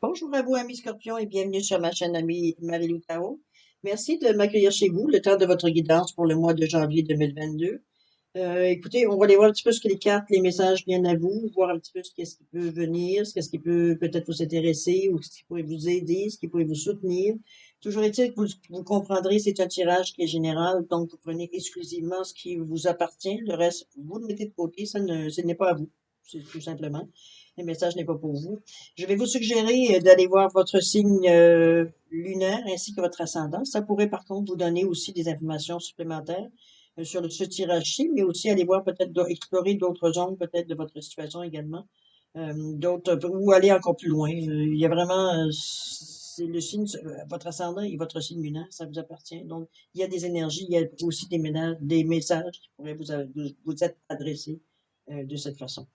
Bonjour à vous, amis Scorpions, et bienvenue sur ma chaîne amie Marie-Lou Tao. Merci de m'accueillir chez vous, le temps de votre guidance pour le mois de janvier 2022. Écoutez, on va aller voir un petit peu ce que les cartes, les messages viennent à vous, voir un petit peu ce qui peut venir, ce qui peut peut-être vous intéresser ou ce qui pourrait vous aider, ce qui pourrait vous soutenir. Toujours est-il que vous comprendrez, c'est un tirage qui est général, donc vous prenez exclusivement ce qui vous appartient. Le reste, vous le mettez de côté, ce n'est pas à vous. C'est tout simplement. Le message n'est pas pour vous. Je vais vous suggérer d'aller voir votre signe lunaire ainsi que votre ascendant. Ça pourrait par contre vous donner aussi des informations supplémentaires sur ce tirage-ci, mais aussi aller voir peut-être explorer d'autres zones peut-être de votre situation également, d'autres ou aller encore plus loin. Il y a vraiment c'est le signe, votre ascendant et votre signe lunaire, ça vous appartient. Donc, il y a des énergies, il y a aussi des messages qui pourraient vous être adressés de cette façon.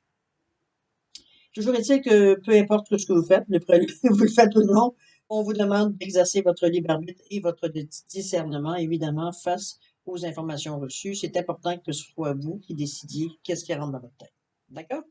Toujours est-il que peu importe ce que vous faites, vous le faites ou non, on vous demande d'exercer votre libre arbitre et votre discernement, évidemment, face aux informations reçues. C'est important que ce soit vous qui décidiez qu'est-ce qui rentre dans votre tête. D'accord?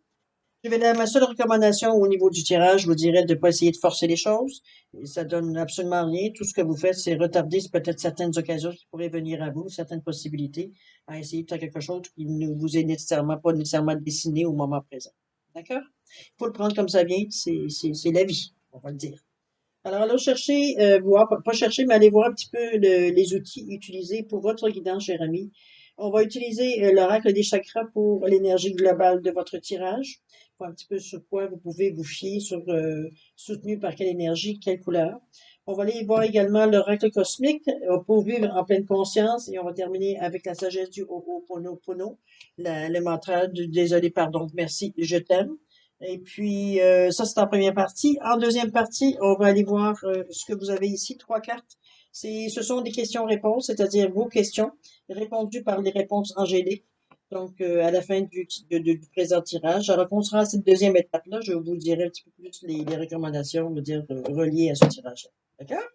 Ma seule recommandation au niveau du tirage, je vous dirais de ne pas essayer de forcer les choses. Ça donne absolument rien. Tout ce que vous faites, c'est retarder peut-être certaines occasions qui pourraient venir à vous, certaines possibilités à essayer de faire quelque chose qui ne vous est pas nécessairement dessiné au moment présent. D'accord? Il faut le prendre comme ça vient. C'est la vie, on va le dire. Alors, allons chercher, voir, pas chercher, mais aller voir un petit peu les outils utilisés pour votre guidance, cher ami. On va utiliser l'oracle des chakras pour l'énergie globale de votre tirage, voir un petit peu sur quoi vous pouvez vous fier, soutenu par quelle énergie, quelle couleur. On va aller voir également l'oracle cosmique pour vivre en pleine conscience et on va terminer avec la sagesse du Ho'oponopono, le mantra du désolé, pardon, merci, je t'aime. Et puis, ça, c'est en première partie. En deuxième partie, on va aller voir ce que vous avez ici, trois cartes. Ce sont des questions-réponses, c'est-à-dire vos questions répondues par les réponses angéliques. Donc, à la fin du présent tirage. Alors, on sera à cette deuxième étape-là, je vous dirai un petit peu plus les recommandations, on va dire, reliées à ce tirage-là. D'accord?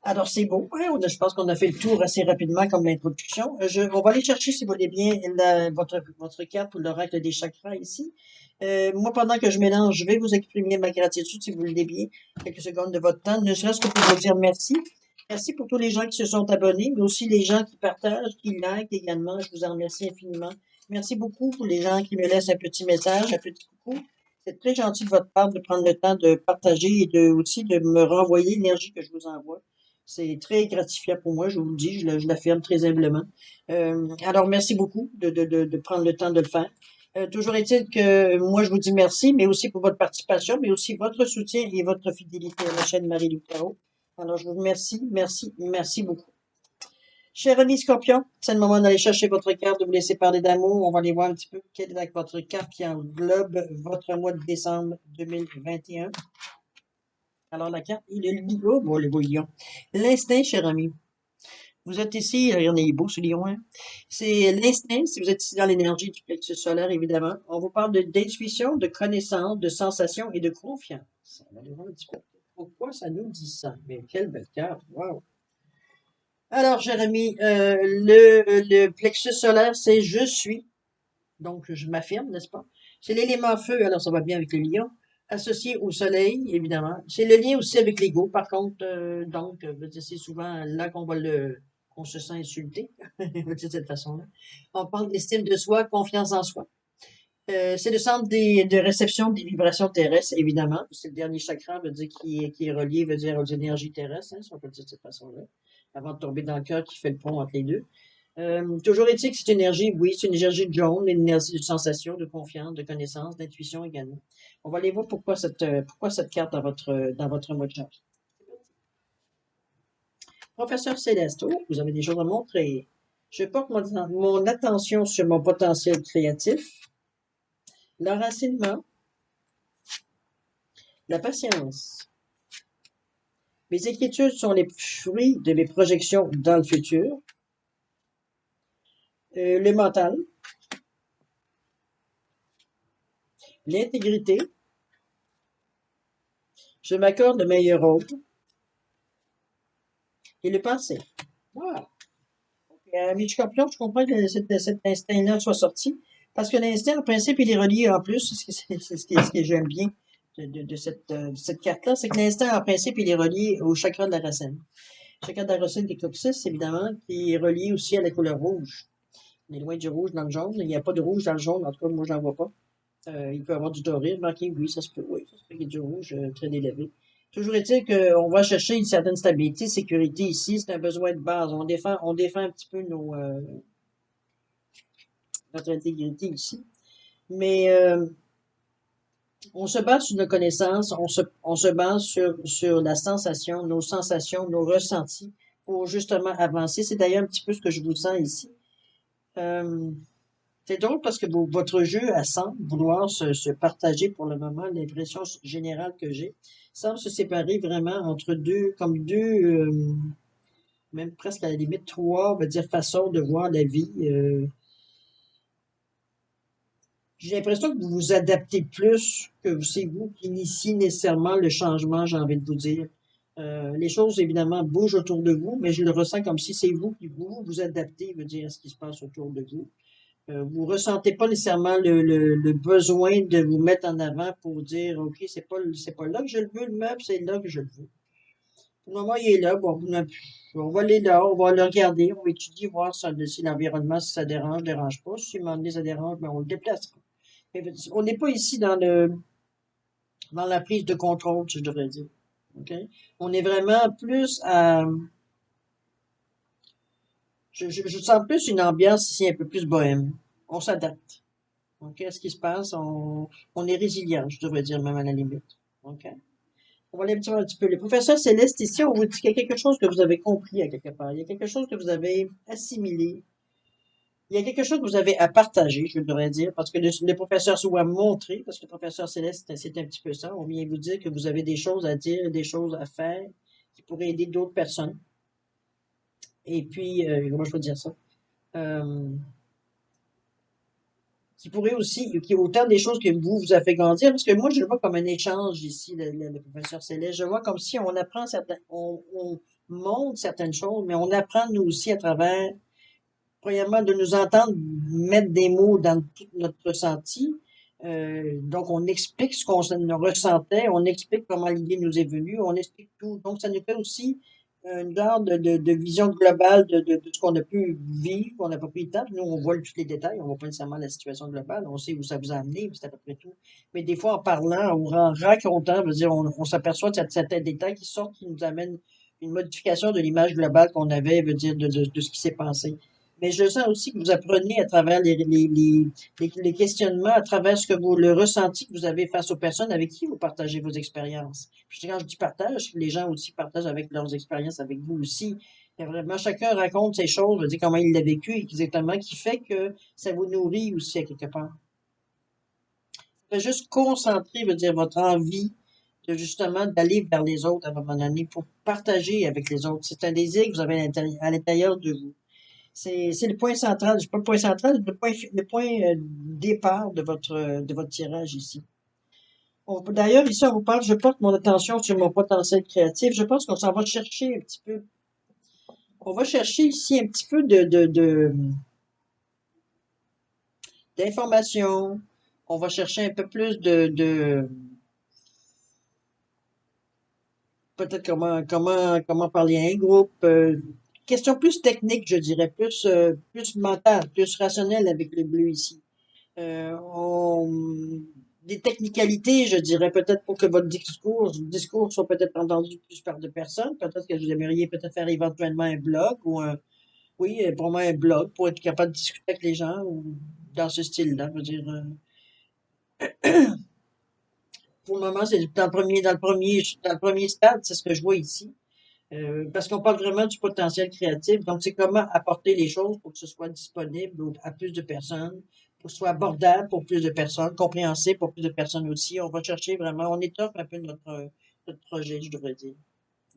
Alors, c'est beau. Ouais, je pense qu'on a fait le tour assez rapidement comme l'introduction. On va aller chercher, si vous voulez bien, votre carte pour l'oracle des chakras ici. Moi, pendant que je mélange, je vais vous exprimer ma gratitude, si vous le voulez bien, quelques secondes de votre temps, ne serait-ce que pour vous dire merci. Merci pour tous les gens qui se sont abonnés, mais aussi les gens qui partagent, qui likent également. Je vous en remercie infiniment. Merci beaucoup pour les gens qui me laissent un petit message, un petit coucou. C'est très gentil de votre part de prendre le temps de partager et aussi de me renvoyer l'énergie que je vous envoie. C'est très gratifiant pour moi, je vous le dis, je l'affirme très humblement. Alors, merci beaucoup de prendre le temps de le faire. Toujours est-il que moi, je vous dis merci, mais aussi pour votre participation, mais aussi votre soutien et votre fidélité à la chaîne Marie-Lou Tarot. Alors, je vous remercie, merci, merci beaucoup. Cher ami Scorpion, c'est le moment d'aller chercher votre carte, de vous laisser parler d'amour. On va aller voir un petit peu quelle est votre carte qui englobe votre mois de décembre 2021. Alors, la carte, il est le bon, le lion. L'instinct, cher ami. Vous êtes ici, regardez, il est beau ce lion, hein? C'est l'instinct, si vous êtes ici dans l'énergie du plexus solaire, évidemment. On vous parle d'intuition, de connaissance, de sensation et de confiance. On va aller voir un petit peu pourquoi ça nous dit ça. Mais quelle belle carte, wow! Alors, Jérémy, le plexus solaire, c'est je suis. Donc, je m'affirme, n'est-ce pas? C'est l'élément feu, alors ça va bien avec le lion, associé au soleil, évidemment. C'est le lien aussi avec l'ego, par contre, c'est souvent là qu'on se sent insulté, on va dire de cette façon-là. On parle d'estime de soi, confiance en soi. C'est le centre de réception des vibrations terrestres, évidemment. C'est le dernier chakra, veut dire qui est relié, veut dire aux énergies terrestres, hein, si on peut le dire de cette façon-là. Avant de tomber dans le cœur qui fait le pont entre les deux. Toujours est-il que cette énergie, oui, c'est une énergie de jaune, une énergie de sensation, de confiance, de connaissance, d'intuition également. On va aller voir pourquoi cette carte dans votre mode de janvier. Professeur Céleste, oh, vous avez des choses à montrer. Je porte mon attention sur mon potentiel créatif, l'enracinement, la patience. Mes inquiétudes sont les fruits de mes projections dans le futur. Le mental, l'intégrité, je m'accorde le meilleur rôle et le passé. Wow. Mes champions, je comprends que cet instinct-là soit sorti, parce que l'instinct, en principe, il est relié en plus, c'est ce que j'aime bien de cette carte-là, c'est que l'instinct, en principe, il est relié au chakra de la racine. Le chakra de la racine des coccyx, évidemment, qui est relié aussi à la couleur rouge. On est loin du rouge dans le jaune. Il n'y a pas de rouge dans le jaune, en tout cas, moi, j'en vois pas. Il peut y avoir du doré, marqué, oui, ça se peut, oui, ça se peut qu'il y ait du rouge très élevé. Toujours est-il qu'on va chercher une certaine stabilité, sécurité ici, c'est un besoin de base. On défend un petit peu notre intégrité ici. Mais on se base sur nos connaissances, on se base sur la sensation, nos ressentis pour justement avancer. C'est d'ailleurs un petit peu ce que je vous sens ici. Euh, c'est drôle parce que votre jeu semble vouloir se partager pour le moment. L'impression générale que j'ai semble se séparer vraiment entre même presque à la limite trois, on va dire, façons de voir la vie. J'ai l'impression que vous vous adaptez plus, que c'est vous qui initiez nécessairement le changement, j'ai envie de vous dire. Les choses, évidemment, bougent autour de vous, mais je le ressens comme si c'est vous qui vous adaptez, veut dire, à ce qui se passe autour de vous. Vous ressentez pas nécessairement le besoin de vous mettre en avant pour dire, OK, c'est pas là que je le veux, le meuble, c'est là que je le veux. Pour le moment, il est là. Bon, on va aller là, on va le regarder, on va étudier, voir si l'environnement, si ça dérange pas. Si à un moment donné, ça dérange, ben, on le déplacera. Mais on n'est pas ici dans la prise de contrôle, je devrais dire. OK? On est vraiment plus à, je sens plus une ambiance ici un peu plus bohème. On s'adapte. OK? À ce qui se passe, on est résilient, je devrais dire, même à la limite. OK? On va aller un petit peu. Le professeur Céleste, ici, on vous dit qu'il y a quelque chose que vous avez compris à quelque part. Il y a quelque chose que vous avez assimilé. Il y a quelque chose que vous avez à partager, je devrais dire, parce que le professeur se voit montrer, parce que le professeur Céleste, c'est un petit peu ça. On vient vous dire que vous avez des choses à dire, des choses à faire qui pourraient aider d'autres personnes. Et puis, comment je peux dire ça? Euh, qui pourrait aussi, qui est autant des choses que vous a fait grandir, parce que moi, je le vois comme un échange ici, le professeur Céleste. Je vois comme si on apprend on montre certaines choses, mais on apprend nous aussi à travers, premièrement, de nous entendre mettre des mots dans tout notre ressenti. Donc, on explique ce qu'on ressentait, on explique comment l'idée nous est venue, on explique tout. Donc, ça nous fait aussi une genre de vision globale de ce qu'on a pu vivre, qu'on n'a pas pris le temps. Puis nous, on voit tous les détails, on voit pas nécessairement la situation globale, on sait où ça vous a amené, puis c'est à peu près tout. Mais des fois, en parlant ou en racontant, veut dire, on s'aperçoit de certains détails qui sortent, qui nous amènent une modification de l'image globale qu'on avait, veut dire, de ce qui s'est passé. Mais je sens aussi que vous apprenez à travers les questionnements, à travers ce que le ressenti que vous avez face aux personnes avec qui vous partagez vos expériences. Puis quand je dis partage, les gens aussi partagent avec leurs expériences avec vous aussi. Il y a vraiment, chacun raconte ses choses, veut dire comment il l'a vécu exactement, qui fait que ça vous nourrit aussi à quelque part. Fait juste concentrer, veut dire votre envie de justement d'aller vers les autres à un moment donné pour partager avec les autres. C'est un désir que vous avez à l'intérieur de vous. C'est le point central, c'est pas le point central, le point départ de votre tirage ici. D'ailleurs, ici, on vous parle, je porte mon attention sur mon potentiel créatif. Je pense qu'on s'en va chercher un petit peu. On va chercher ici un petit peu d'informations. On va chercher un peu plus peut-être comment parler à un groupe. Question plus technique, je dirais, plus mentale, plus rationnelle avec le bleu ici. Euh, on- des technicalités, je dirais, peut-être pour que votre discours soit peut-être entendu plus par de personnes. Peut-être que vous aimeriez peut-être faire éventuellement un blog oui, pour moi, un blog pour être capable de discuter avec les gens ou dans ce style-là. Je veux dire, pour le moment, c'est dans le premier stade, c'est ce que je vois ici. Parce qu'on parle vraiment du potentiel créatif. Donc, c'est comment apporter les choses pour que ce soit disponible à plus de personnes, pour que ce soit abordable pour plus de personnes, compréhensible pour plus de personnes aussi. On va chercher vraiment, on étoffe un peu notre projet, je devrais dire.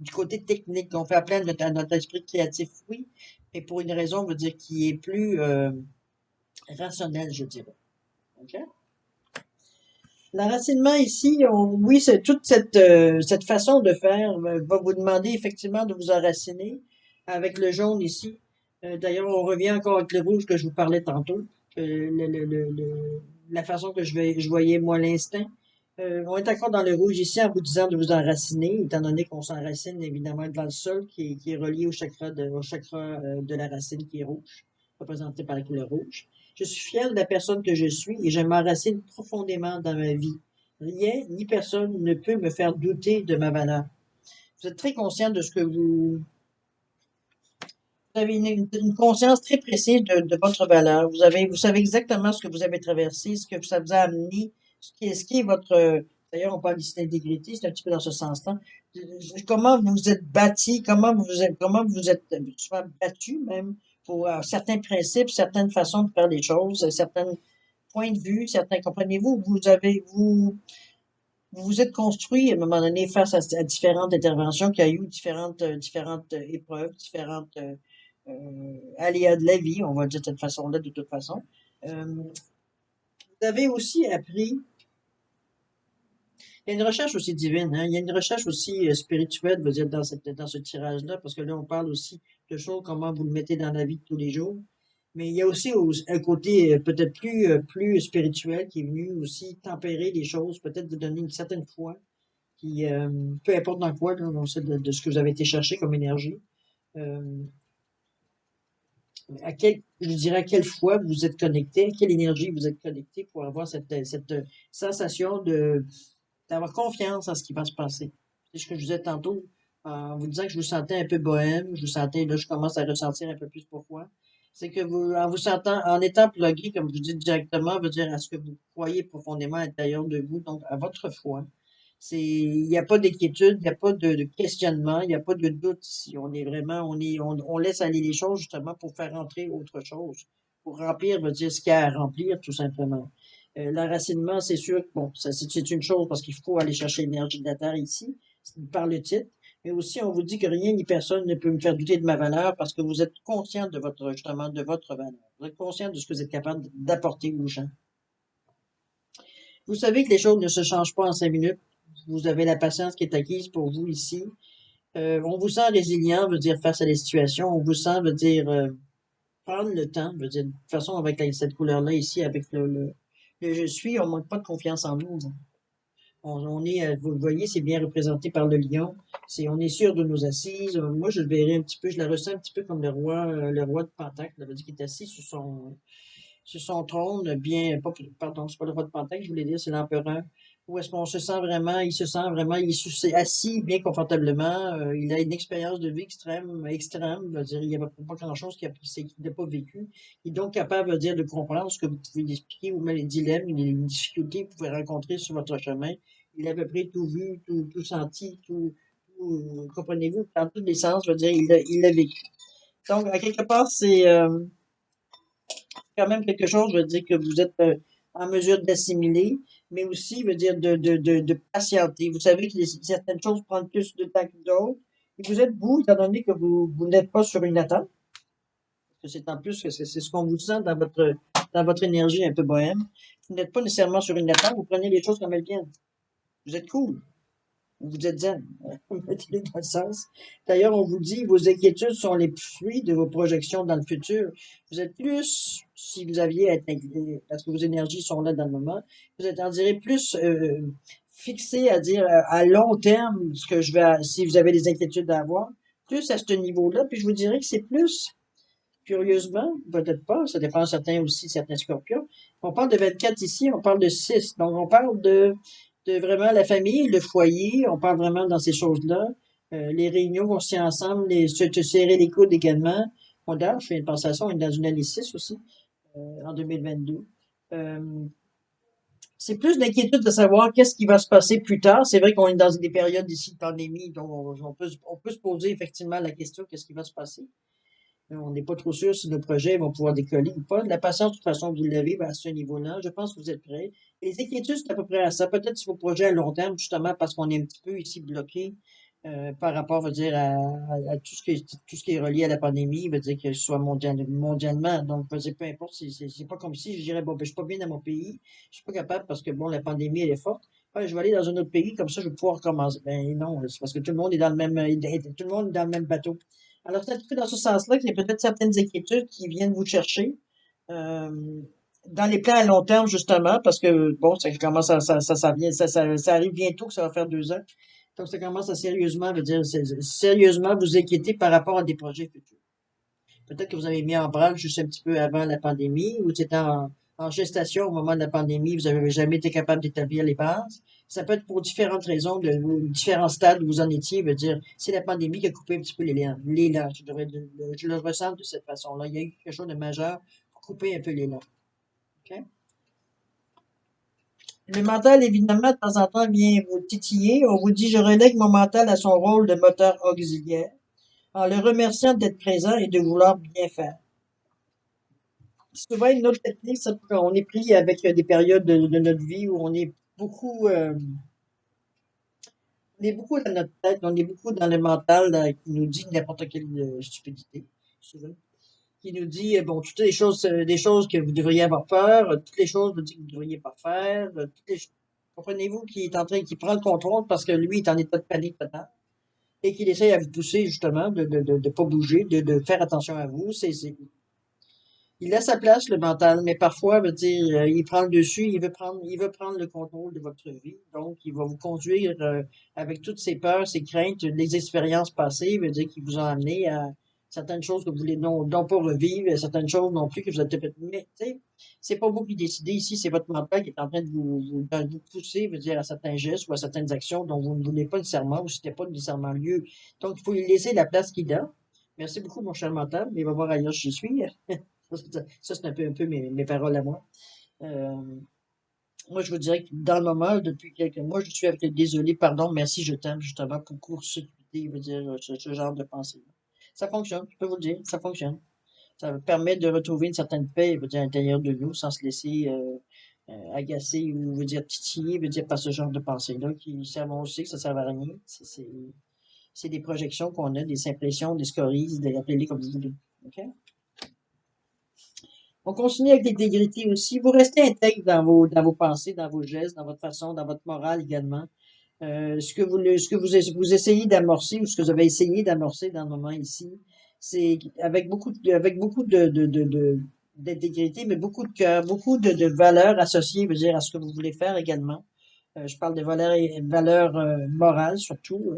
Du côté technique, on fait appel à notre esprit créatif, oui, mais pour une raison, on veut dire, qui est plus rationnelle, je dirais. OK? L'enracinement ici, oui, c'est toute cette façon de faire va vous demander effectivement de vous enraciner avec le jaune ici. D'ailleurs, on revient encore avec le rouge que je vous parlais tantôt. La façon que je voyais moi l'instinct. On est encore dans le rouge ici en vous disant de vous enraciner, étant donné qu'on s'enracine évidemment dans le sol qui est relié au chakra de la racine qui est rouge, représenté par la couleur rouge. Je suis fière de la personne que je suis et je m'enracine profondément dans ma vie. Rien ni personne ne peut me faire douter de ma valeur. Vous êtes très conscient de ce que vous avez une conscience très précise de votre valeur. Vous savez exactement ce que vous avez traversé, ce que ça vous a amené, ce qui est votre, d'ailleurs, on parle ici d'intégrité, c'est un petit peu dans ce sens-là. Comment vous vous êtes bâti, comment vous êtes souvent battu même pour certains principes, certaines façons de faire les choses, certains points de vue, certains, comprenez-vous, vous vous êtes construit à un moment donné face à différentes interventions qu'il y a eu, différentes épreuves, différentes aléas de la vie, on va dire de cette façon-là, de toute façon. Vous avez aussi appris, il y a une recherche aussi divine, hein, il y a une recherche aussi spirituelle, je veux dire, dans ce tirage-là, parce que là, on parle aussi de choses, comment vous le mettez dans la vie de tous les jours. Mais il y a aussi un côté peut-être plus spirituel qui est venu aussi tempérer les choses, peut-être vous donner une certaine foi qui, peu importe dans quoi, là, on sait de ce que vous avez été chercher comme énergie, euh, je dirais à quelle fois vous êtes connecté, à quelle énergie vous êtes connecté pour avoir cette sensation d'avoir confiance en ce qui va se passer. C'est ce que je vous disais tantôt, en vous disant que je vous sentais un peu bohème, je vous sentais, là, je commence à ressentir un peu plus pourquoi. C'est que en vous sentant, en étant plugué, comme je vous dis directement, veut dire à ce que vous croyez profondément à l'intérieur de vous, donc à votre foi. Il n'y a pas d'inquiétude, il n'y a pas de questionnement, il n'y a pas de doute ici. On est vraiment, on laisse aller les choses justement pour faire entrer autre chose, pour remplir, veut dire ce qu'il y a à remplir, tout simplement. L'enracinement, c'est sûr, bon, ça, c'est une chose parce qu'il faut aller chercher l'énergie de la Terre ici, par le titre. Mais aussi, on vous dit que rien ni personne ne peut me faire douter de ma valeur parce que vous êtes conscient de votre, justement, de votre valeur. Vous êtes conscient de ce que vous êtes capable d'apporter aux gens. Vous savez que les choses ne se changent pas en 5 minutes. Vous avez la patience qui est acquise pour vous ici. On vous sent résilient, veut dire face à les situations. On vous sent, veut dire prendre le temps, veut dire de toute façon avec cette couleur-là ici, avec le je suis, on manque pas de confiance en nous. On est, vous le voyez, c'est bien représenté par le lion. On est sûr de nos assises. Moi, je le verrais un petit peu, je la ressens un petit peu comme le roi de Pentacle, veut dire qui est assis sur son trône, bien, pas, pardon, c'est pas le roi de Pentacle, je voulais dire, c'est l'empereur. Où est-ce qu'on se sent vraiment, il se sent vraiment, assis bien confortablement, il a une expérience de vie extrême, je veux dire, il n'y a pas grand-chose qu'il n'a pas vécu. Il est donc capable, je veux dire, de comprendre ce que vous pouvez expliquer, ou même les dilemmes, les difficultés que vous pouvez rencontrer sur votre chemin. Il a à peu près tout vu, tout senti, comprenez-vous, dans tous les sens, je veux dire, il l'a vécu. Donc, à quelque part, c'est, quand même quelque chose, veut dire que vous êtes en mesure d'assimiler, mais aussi veut dire de patienter. Vous savez que certaines choses prennent plus de temps que d'autres. Et vous êtes vous, étant donné que vous n'êtes pas sur une attente, parce que c'est en plus que c'est ce qu'on vous sent dans votre énergie un peu bohème. Vous n'êtes pas nécessairement sur une attente, vous prenez les choses comme elles viennent. Vous êtes cool. Vous êtes zen. Mettez-les dans le sens. D'ailleurs, on vous dit, vos inquiétudes sont les fruits de vos projections dans le futur. Vous êtes plus, si vous aviez à être inquiet, parce que vos énergies sont là dans le moment, vous êtes, on dirait, plus fixé à dire à long terme ce que si vous avez des inquiétudes à avoir, plus à ce niveau-là. Puis je vous dirais que c'est plus, curieusement, peut-être pas, ça dépend certains aussi, certains scorpions. On parle de 24 ici, on parle de 6. Donc, on parle de vraiment la famille, le foyer, on parle vraiment dans ces choses-là. Les réunions qu'on se tient ensemble, se serrer les coudes également. D'ailleurs, je fais une pensée à ça, on est dans une année 6 aussi, en 2022. Euh, c'est plus d'inquiétude de savoir qu'est-ce qui va se passer plus tard. C'est vrai qu'on est dans des périodes ici de pandémie, donc on peut se poser effectivement la question qu'est-ce qui va se passer. On n'est pas trop sûr si nos projets vont pouvoir décoller ou pas. De la patience, de toute façon, vous l'avez à ce niveau-là. Je pense que vous êtes prêts. Les inquiétudes, c'est à peu près à ça. Peut-être sur vos projets à long terme, justement, parce qu'on est un petit peu ici bloqué par rapport, je veux dire, à tout ce qui est relié à la pandémie, veut dire que ce soit mondialement. Donc, je veux dire, peu importe, c'est pas comme si je dirais, bon, ben, je suis pas bien dans mon pays, je suis pas capable parce que, bon, la pandémie, elle est forte. Ouais, je vais aller dans un autre pays, comme ça, je vais pouvoir recommencer. Ben non, c'est parce que tout le monde est dans le même, tout le monde est dans le même bateau. Alors, c'est un petit peu dans ce sens-là qu'il y a peut-être certaines inquiétudes qui viennent vous chercher. Euh, dans les plans à long terme, justement, parce que, bon, ça commence ça vient, ça arrive bientôt que ça va faire 2 ans. Donc, ça commence à sérieusement, veut dire, sérieusement vous inquiéter par rapport à des projets futurs. Peut-être que vous avez mis en branle juste un petit peu avant la pandémie, ou c'était en gestation au moment de la pandémie, vous n'avez jamais été capable d'établir les bases. Ça peut être pour différentes raisons, différents stades où vous en étiez, veut dire, c'est la pandémie qui a coupé un petit peu l'élan. Je le ressens de cette façon-là. Il y a eu quelque chose de majeur pour couper un peu l'élan. OK? Le mental, évidemment, de temps en temps, vient vous titiller. On vous dit, je relègue mon mental à son rôle de moteur auxiliaire, en le remerciant d'être présent et de vouloir bien faire. Souvent, une autre technique, c'est qu'on est pris avec des périodes de notre vie où on est beaucoup dans notre tête, on est beaucoup dans le mental qui nous dit n'importe quelle stupidité, souvent. Qui nous dit, bon, toutes les choses, des choses que vous devriez avoir peur, toutes les choses vous dit que vous ne devriez pas faire, comprenez-vous, qui est en train, qui prend le contrôle parce que lui est en état de panique total et qu'il essaye à vous pousser justement de pas bouger, de faire attention à vous. Il a sa place, le mental, mais parfois, veut dire, il prend le dessus, il veut prendre le contrôle de votre vie. Donc, il va vous conduire avec toutes ses peurs, ses craintes, les expériences passées, veut dire, qui vous ont amené à certaines choses que vous voulez non pas revivre, certaines choses non plus que vous êtes peut-être. Mais, tu sais, c'est pas vous qui décidez ici, c'est votre mental qui est en train de vous pousser, veut dire, à certains gestes ou à certaines actions dont vous ne voulez pas nécessairement ou c'était pas nécessairement lieu. Donc, il faut lui laisser la place qu'il a. Merci beaucoup, mon cher mental, mais il va voir ailleurs si je suis. Ça, c'est un peu mes paroles à moi. Euh, Moi, je vous dirais que dans le moment, depuis quelques mois, je suis avec le désolé, pardon, merci, je t'aime, justement, pour court-circuiter, veut dire, ce genre de pensée. Ça fonctionne, je peux vous le dire, ça fonctionne. Ça permet de retrouver une certaine paix, veut dire, à l'intérieur de nous, sans se laisser agacer ou, veut dire, titiller, veut dire, par ce genre de pensée-là, qui servent, on sait que ça ne sert à rien. C'est des projections qu'on a, des impressions, des scories, appelez-les comme vous voulez. OK? On continue avec l'intégrité aussi. Vous restez intègre dans vos pensées, dans vos gestes, dans votre façon, dans votre morale également. Ce que vous essayez d'amorcer ou ce que vous avez essayé d'amorcer dans le moment ici, c'est avec beaucoup d'intégrité, mais beaucoup de cœur, beaucoup de valeurs associées, veut dire, à ce que vous voulez faire également. Je parle de valeurs morales surtout.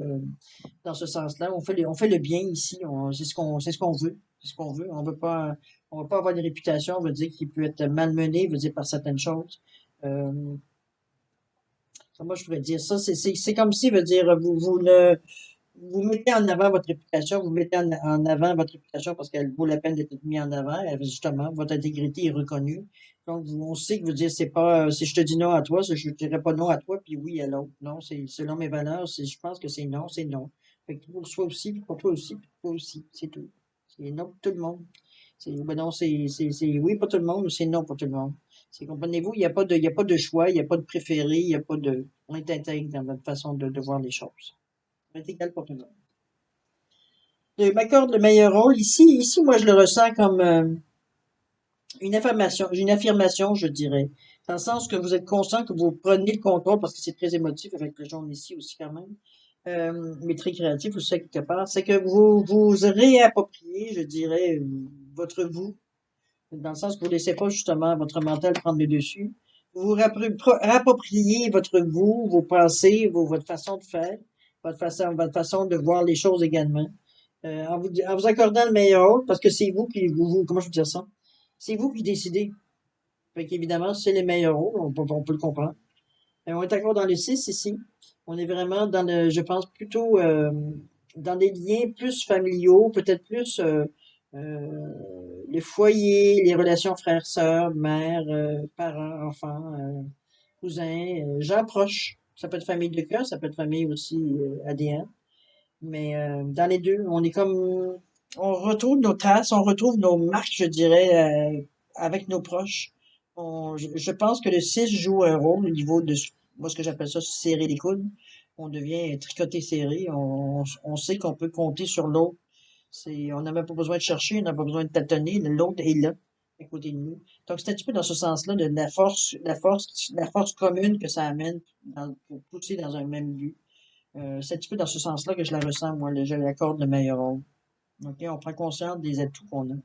Dans ce sens-là. On fait le bien ici. C'est ce qu'on veut. C'est ce qu'on veut. On veut pas avoir une réputation, on veut dire, qui peut être malmenée, veut dire, par certaines choses. Euh, Moi, je pourrais dire ça. C'est comme si, veut dire, vous mettez en avant votre réputation, vous mettez en avant votre réputation parce qu'elle vaut la peine d'être mise en avant. Justement, votre intégrité est reconnue. Donc, on sait que vous dire, c'est pas, si je te dis non à toi, je ne dirais pas non à toi, puis oui à l'autre. Non, c'est selon mes valeurs. Je pense que c'est non, c'est non. Fait que pour soi aussi, puis pour toi aussi, puis pour toi aussi. C'est tout. C'est non pour tout le monde. Ben non, c'est oui pour tout le monde ou c'est non pour tout le monde. Comprenez-vous, il y a pas de choix, il n'y a pas de préféré, il n'y a pas de, on est intègre dans notre façon de voir les choses. On est égal pour tout le monde. Je m'accorde le meilleur rôle. Ici, moi, je le ressens comme une affirmation, je dirais. Dans le sens que vous êtes conscient que vous prenez le contrôle, parce que c'est très émotif avec le jaune ici aussi quand même, mais très créatif aussi quelque part. C'est que vous vous réappropriez, je dirais, votre vous, dans le sens que vous ne laissez pas justement votre mental prendre le dessus. Vous vous rappropriez votre vous, vos pensées, votre façon de faire, votre façon de voir les choses également. En vous accordant le meilleur rôle, parce que c'est vous comment je peux dire ça? C'est vous qui décidez. Fait qu'évidemment, c'est les meilleurs rôles, on peut le comprendre. On est d'accord dans le 6 ici. On est vraiment je pense, plutôt dans des liens plus familiaux, peut-être plus le foyer, les relations frères, sœurs, mères, parents, enfants, cousins, gens proches. Ça peut être famille de cœur, ça peut être famille aussi ADN. Mais dans les deux, on retrouve nos traces, on retrouve nos marques, je dirais, avec nos proches. Je pense que le 6 joue un rôle au niveau de, moi, ce que j'appelle ça, serrer les coudes. On devient tricoté serré. On sait qu'on peut compter sur l'autre. On n'a même pas besoin de chercher, on n'a pas besoin de tâtonner. L'autre est là, à côté de nous. Donc, c'est un petit peu dans ce sens-là de la force commune que ça amène pour pousser dans un même but. C'est un petit peu dans ce sens-là que je la ressens, moi, je l'accorde le meilleur rôle. OK? On prend conscience des atouts qu'on a.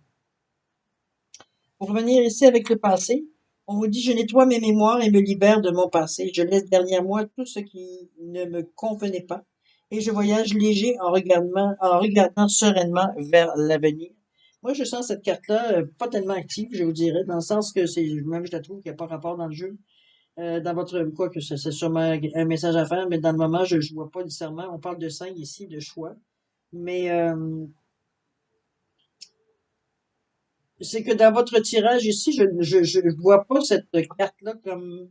Pour revenir ici avec le passé, On vous dit, je nettoie mes mémoires et me libère de mon passé. Je laisse derrière moi tout ce qui ne me convenait pas. Et je voyage léger en regardant sereinement vers l'avenir. Moi, je sens cette carte-là pas tellement active, je vous dirais, dans le sens que c'est, même je la trouve qu'il n'y a pas rapport dans le jeu. Dans votre, quoi que c'est sûrement un message à faire, mais dans le moment, je ne vois pas nécessairement. On parle de 5 ici, de choix. Mais c'est que dans votre tirage ici, je vois pas cette carte-là comme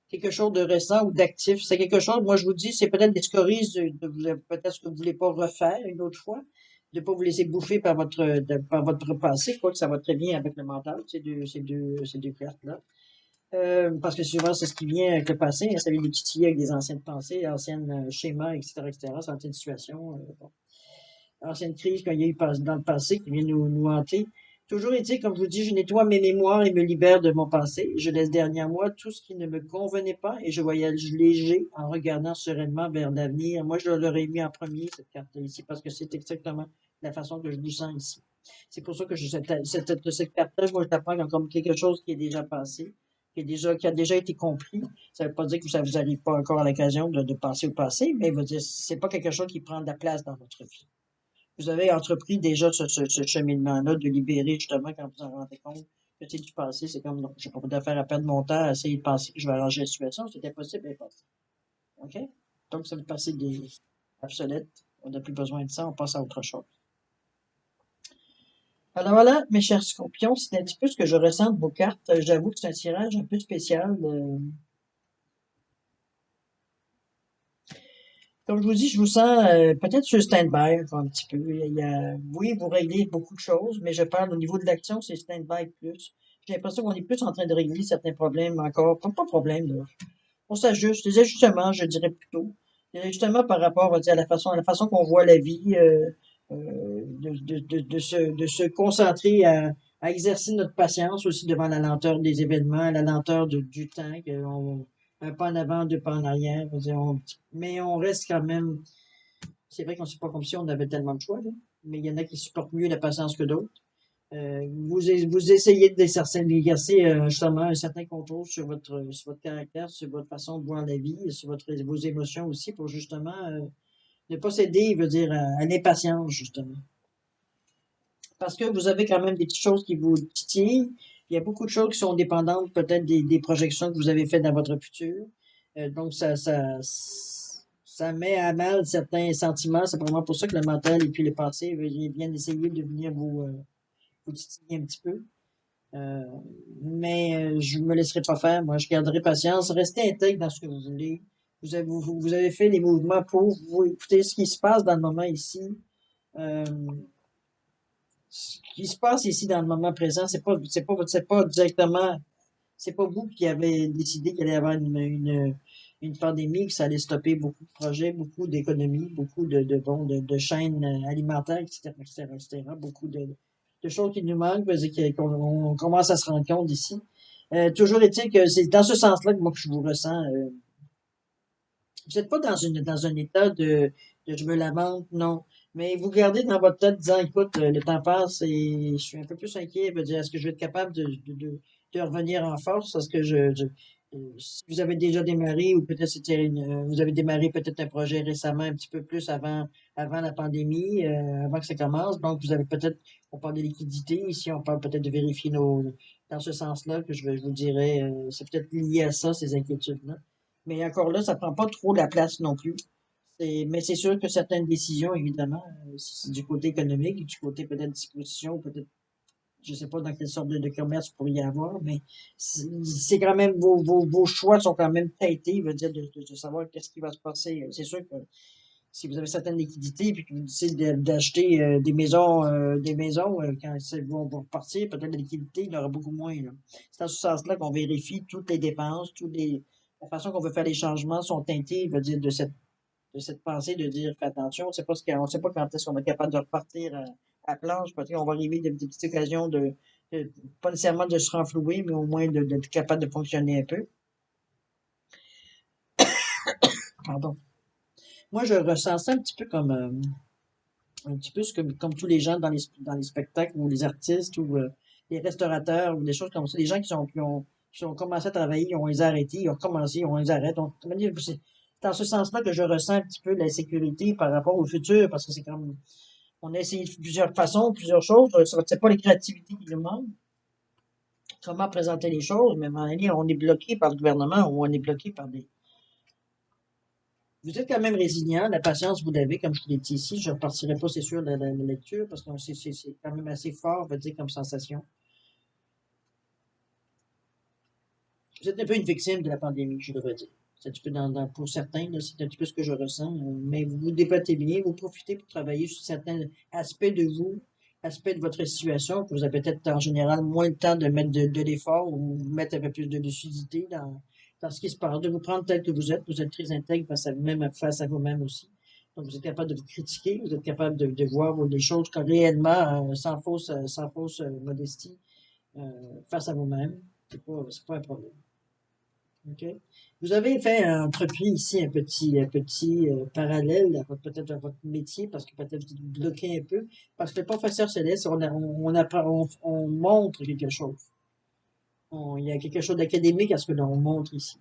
quelque chose de récent ou d'actif. C'est quelque chose, moi je vous dis, c'est peut-être des scories peut-être que vous voulez pas refaire une autre fois, de pas vous laisser bouffer par par votre passé, quoi que ça va très bien avec le mental, ces deux cartes-là. Parce que souvent, c'est ce qui vient avec le passé, hein, ça vient nous titiller avec des anciennes pensées, anciennes schémas, etc., anciennes situations. Bon, ancienne crise qu'il y a eu dans le passé qui vient nous hanter. Toujours est-il, comme je vous dis, je nettoie mes mémoires et me libère de mon passé. Je laisse derrière moi tout ce qui ne me convenait pas et je voyage léger en regardant sereinement vers l'avenir. Moi, je l'aurais mis en premier, cette carte-là ici, parce que c'est exactement la façon que je vous sens ici. C'est pour ça que cette carte-là, moi, je la prends comme quelque chose qui est déjà passé, qui a déjà été compris. Ça ne veut pas dire que ça vous arrive pas encore à l'occasion de passer au passé, mais veut dire, c'est pas quelque chose qui prend de la place dans votre vie. Vous avez entrepris déjà ce cheminement-là de libérer justement quand vous en rendez compte que c'est du passé, c'est comme non, je n'ai pas de faire à perdre mon temps à essayer de penser que je vais arranger la situation, c'était possible, mais pas. OK? Donc, ça veut passer des obsolètes. On n'a plus besoin de ça, on passe à autre chose. Alors voilà, mes chers scorpions, c'est un petit peu ce que je ressens de vos cartes. J'avoue que c'est un tirage un peu spécial. Comme je vous dis, je vous sens peut-être sur stand-by un petit peu. Oui, vous réglez beaucoup de choses, mais je parle au niveau de l'action, c'est stand-by plus. J'ai l'impression qu'on est plus en train de régler certains problèmes encore. Pas de problème, là. On s'ajuste. Les ajustements, je dirais plutôt. Les ajustements par rapport, on va dire, à la façon qu'on voit la vie, de se concentrer à exercer notre patience aussi devant la lenteur des événements, la lenteur du temps, un pas en avant, deux pas en arrière. Je veux dire, mais on reste quand même. C'est vrai qu'on sait pas comme si on avait tellement de choix, là, mais il y en a qui supportent mieux la patience que d'autres. Vous essayez d'exercer justement un certain contrôle sur votre caractère, sur votre façon de voir la vie, sur vos émotions aussi, pour justement ne pas céder, veut dire, à l'impatience, justement. Parce que vous avez quand même des petites choses qui vous titillent. Il y a beaucoup de choses qui sont dépendantes peut-être des projections que vous avez faites dans votre futur. Donc, ça met à mal certains sentiments. C'est vraiment pour ça que le mental et puis le passé viennent essayer de venir vous titiller un petit peu. Euh, mais je me laisserai pas faire. Moi, je garderai patience. Restez intègre dans ce que vous voulez. Vous avez fait les mouvements pour vous écouter ce qui se passe dans le moment ici. Euh, ce qui se passe ici dans le moment présent, c'est pas directement, c'est pas vous qui avez décidé qu'il allait y avoir une pandémie, que ça allait stopper beaucoup de projets, beaucoup d'économies, beaucoup de chaînes alimentaires, etc., etc., etc., beaucoup de choses qui nous manquent, qu'on commence à se rendre compte ici. Toujours est-il que c'est dans ce sens-là que moi que je vous ressens. Vous n'êtes pas dans un état de je me lamente, non. Mais vous gardez dans votre tête disant, écoute, le temps passe et je suis un peu plus inquiet. Je veux dire, est-ce que je vais être capable de revenir en force? Est-ce que si vous avez déjà démarré ou peut-être vous avez démarré peut-être un projet récemment un petit peu plus avant la pandémie, avant que ça commence. Donc, vous avez peut-être, on parle de liquidité. Ici, on parle peut-être de vérifier dans ce sens-là que je vous dirais, c'est peut-être lié à ça, ces inquiétudes-là. Mais encore là, ça prend pas trop la place non plus. Mais c'est sûr que certaines décisions, évidemment, si c'est du côté économique, du côté peut-être disposition, peut-être, je sais pas dans quelle sorte de commerce vous pourriez avoir, mais c'est quand même, vos choix sont quand même teintés, veut dire, de savoir qu'est-ce qui va se passer. C'est sûr que si vous avez certaines liquidités puis que vous décidez d'acheter des maisons, quand vont repartir, peut-être la liquidité, il y en aura beaucoup moins, là. C'est dans ce sens-là qu'on vérifie toutes les dépenses, la façon qu'on veut faire les changements sont teintées, veut dire, de cette pensée de dire, fais attention, on sait pas quand est-ce qu'on va être capable de repartir à la planche, peut-être qu'on va arriver des petites occasions pas nécessairement de se renflouer, mais au moins d'être capable de fonctionner un peu. Pardon. Moi, je ressens ça un petit peu un petit peu comme tous les gens dans les spectacles ou les artistes ou les restaurateurs ou des choses comme ça, les gens qui ont Ils ont commencé à travailler, ils ont les arrêtés, ils ont commencé, on les arrête. Donc, c'est dans ce sens-là que je ressens un petit peu l'insécurité par rapport au futur, parce que c'est comme, on a essayé de plusieurs façons, plusieurs choses. C'est pas les créativités qui nous manquent, comment présenter les choses, mais à un moment donné, on est bloqué par le gouvernement ou on est bloqué par des. Vous êtes quand même résilient, la patience vous l'avez, comme je vous l'ai dit ici. Je ne repartirai pas, c'est sûr, de la lecture, parce que c'est quand même assez fort, on va dire, comme sensation. Vous êtes un peu une victime de la pandémie, je devrais dire. C'est un petit peu pour certains, c'est un petit peu ce que je ressens. Mais vous vous débattez bien, vous profitez pour travailler sur certains aspects de vous, aspects de votre situation, que vous avez peut-être en général moins le temps de mettre de l'effort ou mettre un peu plus de lucidité dans ce qui se passe, de vous prendre tel que vous êtes très intègre face à vous-même, face à vous-même aussi. Donc, vous êtes capable de vous critiquer, vous êtes capable de voir les choses comme réellement, sans fausse modestie, face à vous-même. C'est pas un problème. OK. Vous avez fait entrepris ici un petit parallèle à peut-être à votre métier, parce que peut-être vous êtes bloqué un peu. Parce que le professeur céleste, on apprend, on montre quelque chose. Il y a quelque chose d'académique à ce que l'on montre ici.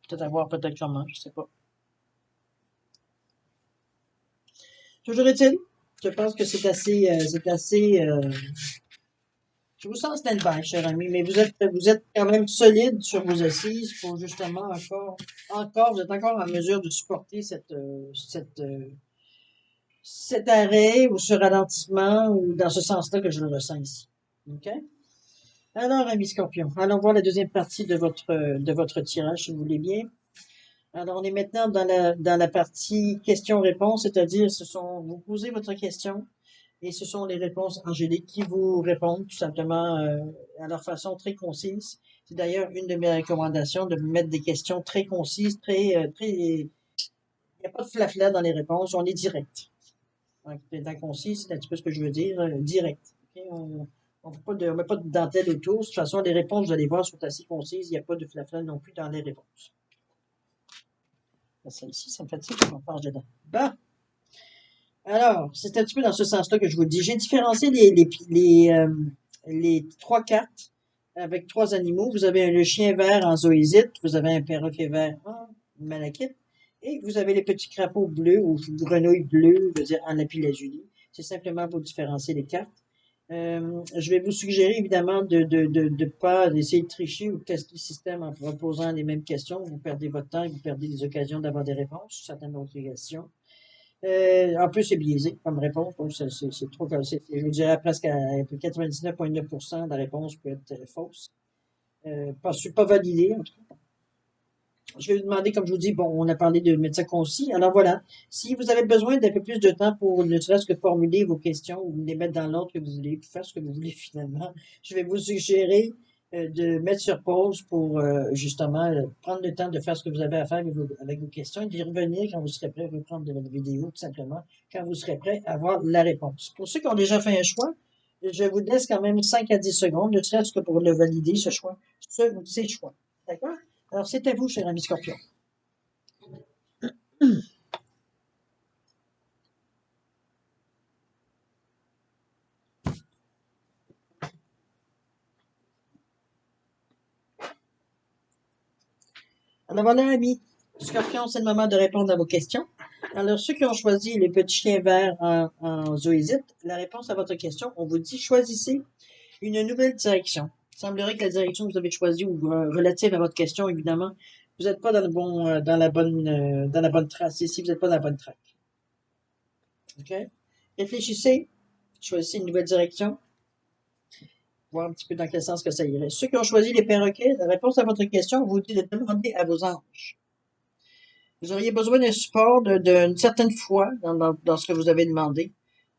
Peut-être à voir peut-être comment, je sais pas. Toujours est-il, je pense que je vous sens en stand-by, cher ami, mais vous êtes quand même solide sur vos assises pour justement vous êtes encore en mesure de supporter cet arrêt ou ce ralentissement ou dans ce sens-là que je le ressens ici. OK? Alors, ami Scorpion, allons voir la deuxième partie de votre tirage, si vous voulez bien. Alors, on est maintenant dans la partie questions-réponses, c'est-à-dire, vous posez votre question et ce sont les réponses angéliques qui vous répondent tout simplement à leur façon très concise. C'est d'ailleurs une de mes recommandations de mettre des questions très concises, il n'y a pas de flafla dans les réponses, on est direct. Étant concis, c'est un petit peu ce que je veux dire, direct. Okay? On met pas de dentelle autour. De toute façon, les réponses, vous allez voir, sont assez concises. Il n'y a pas de flafla non plus dans les réponses. Celle-ci, ça me fatigue, je m'en penche dedans. Bon. Alors, c'est un petit peu dans ce sens-là que je vous dis. J'ai différencié les trois cartes avec trois animaux. Vous avez le chien vert en zoésite, vous avez un perroquet vert en malachite, et vous avez les petits crapauds bleus ou grenouilles bleues, je veux dire en lapis-lazuli. C'est simplement pour différencier les cartes. Je vais vous suggérer évidemment de pas d'essayer de tricher ou de tester le système en vous posant les mêmes questions. Vous perdez votre temps et vous perdez des occasions d'avoir des réponses sur certaines autres questions. En plus, c'est biaisé comme réponse. Donc, c'est trop, je vous dirais presque à 99,9% de la réponse peut être fausse. Pas validée, en tout cas. Je vais vous demander, comme je vous dis, bon, on a parlé de médecin concis. Alors voilà, si vous avez besoin d'un peu plus de temps pour ne serait-ce que formuler vos questions ou les mettre dans l'ordre que vous voulez, puis faire ce que vous voulez finalement, je vais vous suggérer de mettre sur pause pour justement prendre le temps de faire ce que vous avez à faire avec vos questions et d'y revenir quand vous serez prêt à reprendre de votre vidéo, tout simplement, quand vous serez prêt à avoir la réponse. Pour ceux qui ont déjà fait un choix, je vous laisse quand même 5 à 10 secondes, ne serait-ce que pour le valider, ce choix, ce ou ces choix. D'accord? Alors, c'est à vous, cher ami Scorpion. Alors voilà, ami Scorpion, c'est le moment de répondre à vos questions. Alors, ceux qui ont choisi les petits chiens verts en zoésite, la réponse à votre question, on vous dit choisissez une nouvelle direction. Il semblerait que la direction que vous avez choisie ou relative à votre question, évidemment, vous n'êtes pas dans la bonne trace ici, vous n'êtes pas dans la bonne track. OK? Réfléchissez, choisissez une nouvelle direction, voir un petit peu dans quel sens que ça irait. Ceux qui ont choisi les perroquets, la réponse à votre question, on vous dit de demander à vos anges. Vous auriez besoin d'un support d'une certaine foi dans ce que vous avez demandé.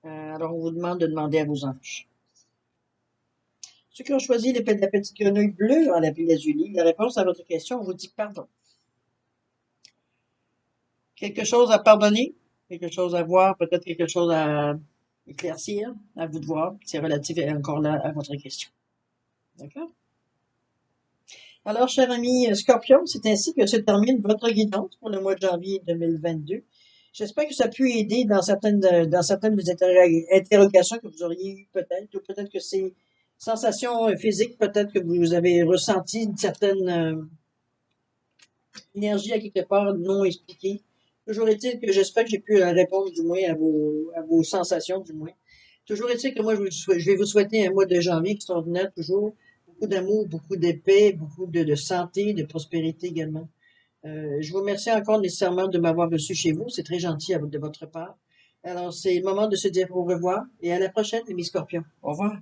Alors, on vous demande de demander à vos anges. Ceux qui ont choisi la petite grenouille bleue en lapis-lazuli, la réponse à votre question, on vous dit pardon. Quelque chose à pardonner, quelque chose à voir, peut-être quelque chose à éclaircir, à vous de voir. C'est relatif encore là à votre question. D'accord? Alors, cher ami Scorpion, c'est ainsi que se termine votre guidance pour le mois de janvier 2022. J'espère que ça a pu aider dans certaines des interrogations que vous auriez eues peut-être, ou peut-être que sensations physiques, peut-être que vous avez ressenti une certaine énergie à quelque part non expliquée. Toujours est-il que j'espère que j'ai pu répondre du moins à vos sensations, du moins. Toujours est-il que moi, je vais vous souhaiter un mois de janvier extraordinaire, toujours. Beaucoup d'amour, beaucoup de paix, beaucoup de santé, de prospérité également. Je vous remercie encore nécessairement de m'avoir reçu chez vous. C'est très gentil de votre part. Alors, c'est le moment de se dire au revoir et à la prochaine, mes scorpions. Au revoir.